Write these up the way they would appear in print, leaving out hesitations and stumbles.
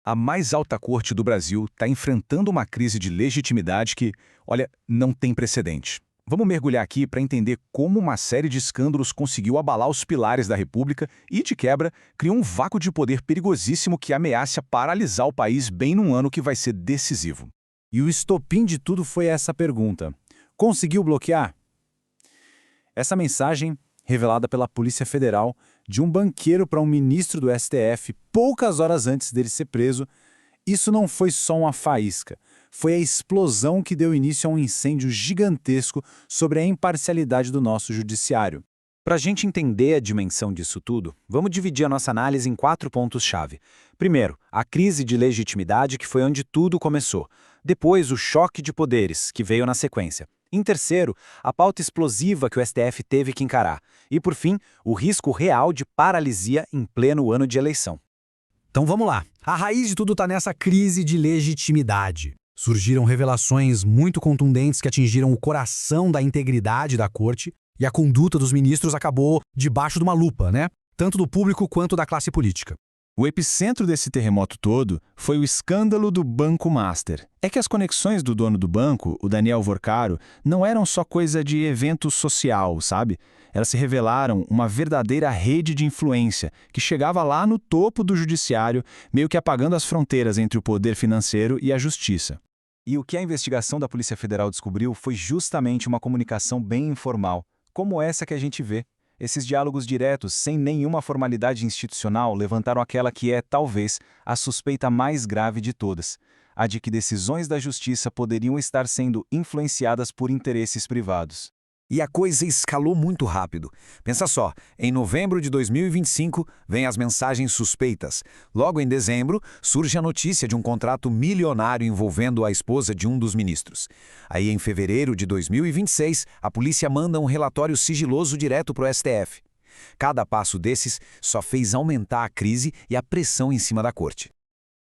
A mais alta corte do Brasil está enfrentando uma crise de legitimidade que, olha, não tem precedente. Vamos mergulhar aqui para entender como uma série de escândalos conseguiu abalar os pilares da República e, de quebra, criou um vácuo de poder perigosíssimo que ameaça paralisar o país bem num ano que vai ser decisivo. E o estopim de tudo foi essa pergunta: conseguiu bloquear? Essa mensagem, revelada pela Polícia Federal, de um banqueiro para um ministro do STF poucas horas antes dele ser preso, isso não foi só uma faísca. Foi a explosão que deu início a um incêndio gigantesco sobre a imparcialidade do nosso judiciário. Para a gente entender a dimensão disso tudo, vamos dividir a nossa análise em 4 pontos-chave. Primeiro, a crise de legitimidade, que foi onde tudo começou. Depois, o choque de poderes, que veio na sequência. Em terceiro, a pauta explosiva que o STF teve que encarar. E, por fim, o risco real de paralisia em pleno ano de eleição. Então vamos lá. A raiz de tudo está nessa crise de legitimidade. Surgiram revelações muito contundentes que atingiram o coração da integridade da corte e a conduta dos ministros acabou debaixo de uma lupa, né? Tanto do público quanto da classe política. O epicentro desse terremoto todo foi o escândalo do Banco Master. É que as conexões do dono do banco, o Daniel Vorcaro, não eram só coisa de evento social, sabe? Elas se revelaram uma verdadeira rede de influência que chegava lá no topo do judiciário, meio que apagando as fronteiras entre o poder financeiro e a justiça. E o que a investigação da Polícia Federal descobriu foi justamente uma comunicação bem informal, como essa que a gente vê. Esses diálogos diretos, sem nenhuma formalidade institucional, levantaram aquela que é, talvez, a suspeita mais grave de todas, a de que decisões da justiça poderiam estar sendo influenciadas por interesses privados. E a coisa escalou muito rápido. Pensa só, em novembro de 2025, vêm as mensagens suspeitas. Logo em dezembro, surge a notícia de um contrato milionário envolvendo a esposa de um dos ministros. Aí, em fevereiro de 2026, a polícia manda um relatório sigiloso direto para o STF. Cada passo desses só fez aumentar a crise e a pressão em cima da corte.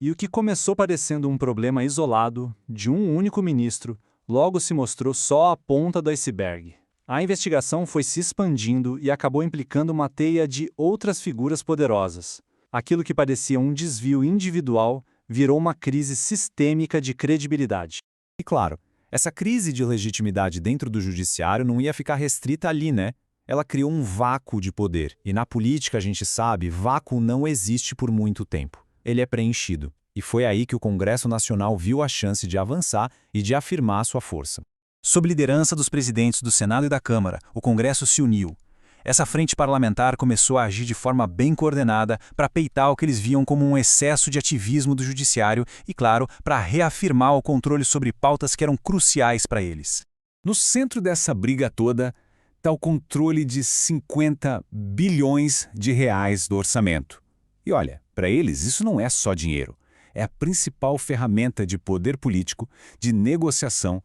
E o que começou parecendo um problema isolado, de um único ministro, logo se mostrou só a ponta do iceberg. A investigação foi se expandindo e acabou implicando uma teia de outras figuras poderosas. Aquilo que parecia um desvio individual virou uma crise sistêmica de credibilidade. E claro, essa crise de legitimidade dentro do judiciário não ia ficar restrita ali, né? Ela criou um vácuo de poder. E na política, a gente sabe, vácuo não existe por muito tempo. Ele é preenchido. E foi aí que o Congresso Nacional viu a chance de avançar e de afirmar sua força. Sob liderança dos presidentes do Senado e da Câmara, o Congresso se uniu. Essa frente parlamentar começou a agir de forma bem coordenada para peitar o que eles viam como um excesso de ativismo do judiciário e, claro, para reafirmar o controle sobre pautas que eram cruciais para eles. No centro dessa briga toda está o controle de 50 bilhões de reais do orçamento. E olha, para eles isso não é só dinheiro. É a principal ferramenta de poder político, de negociação.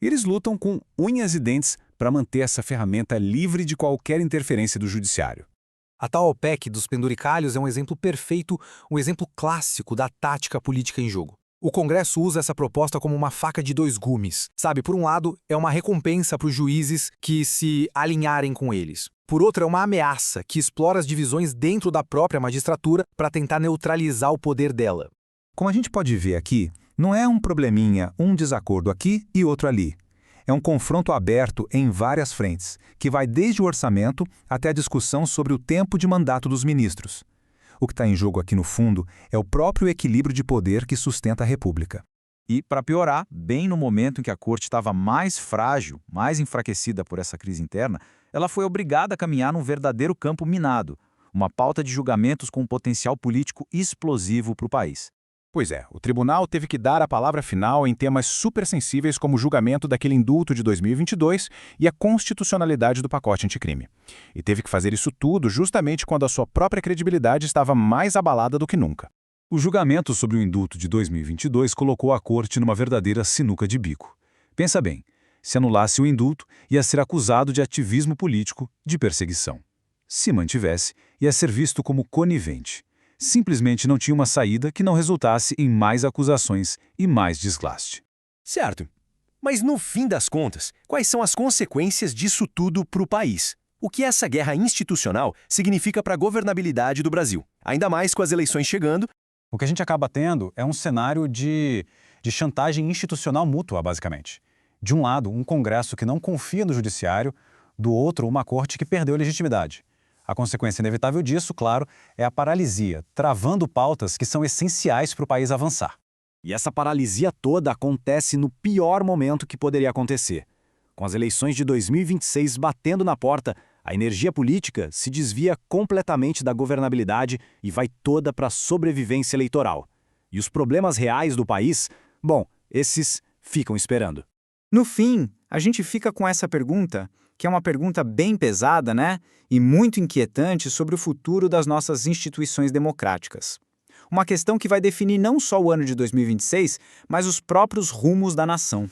E eles lutam com unhas e dentes para manter essa ferramenta livre de qualquer interferência do judiciário. A tal OPEC dos penduricalhos é um exemplo perfeito, um exemplo clássico da tática política em jogo. O Congresso usa essa proposta como uma faca de 2 gumes. Sabe, por um lado, é uma recompensa para os juízes que se alinharem com eles. Por outro, é uma ameaça que explora as divisões dentro da própria magistratura para tentar neutralizar o poder dela. Como a gente pode ver aqui, não é um probleminha, um desacordo aqui e outro ali. É um confronto aberto em várias frentes, que vai desde o orçamento até a discussão sobre o tempo de mandato dos ministros. O que está em jogo aqui no fundo é o próprio equilíbrio de poder que sustenta a República. E, para piorar, bem no momento em que a corte estava mais frágil, mais enfraquecida por essa crise interna, ela foi obrigada a caminhar num verdadeiro campo minado, uma pauta de julgamentos com um potencial político explosivo para o país. Pois é, o tribunal teve que dar a palavra final em temas supersensíveis como o julgamento daquele indulto de 2022 e a constitucionalidade do pacote anticrime. E teve que fazer isso tudo justamente quando a sua própria credibilidade estava mais abalada do que nunca. O julgamento sobre o indulto de 2022 colocou a corte numa verdadeira sinuca de bico. Pensa bem, se anulasse o indulto, ia ser acusado de ativismo político, de perseguição. Se mantivesse, ia ser visto como conivente. Simplesmente não tinha uma saída que não resultasse em mais acusações e mais desgaste. Certo. Mas no fim das contas, quais são as consequências disso tudo para o país? O que essa guerra institucional significa para a governabilidade do Brasil? Ainda mais com as eleições chegando. O que a gente acaba tendo é um cenário de chantagem institucional mútua, basicamente. De um lado, um Congresso que não confia no Judiciário, do outro, uma Corte que perdeu a legitimidade. A consequência inevitável disso, claro, é a paralisia, travando pautas que são essenciais para o país avançar. E essa paralisia toda acontece no pior momento que poderia acontecer. Com as eleições de 2026 batendo na porta, a energia política se desvia completamente da governabilidade e vai toda para a sobrevivência eleitoral. E os problemas reais do país, bom, esses ficam esperando. No fim, a gente fica com essa pergunta, que é uma pergunta bem pesada, né? E muito inquietante sobre o futuro das nossas instituições democráticas. Uma questão que vai definir não só o ano de 2026, mas os próprios rumos da nação.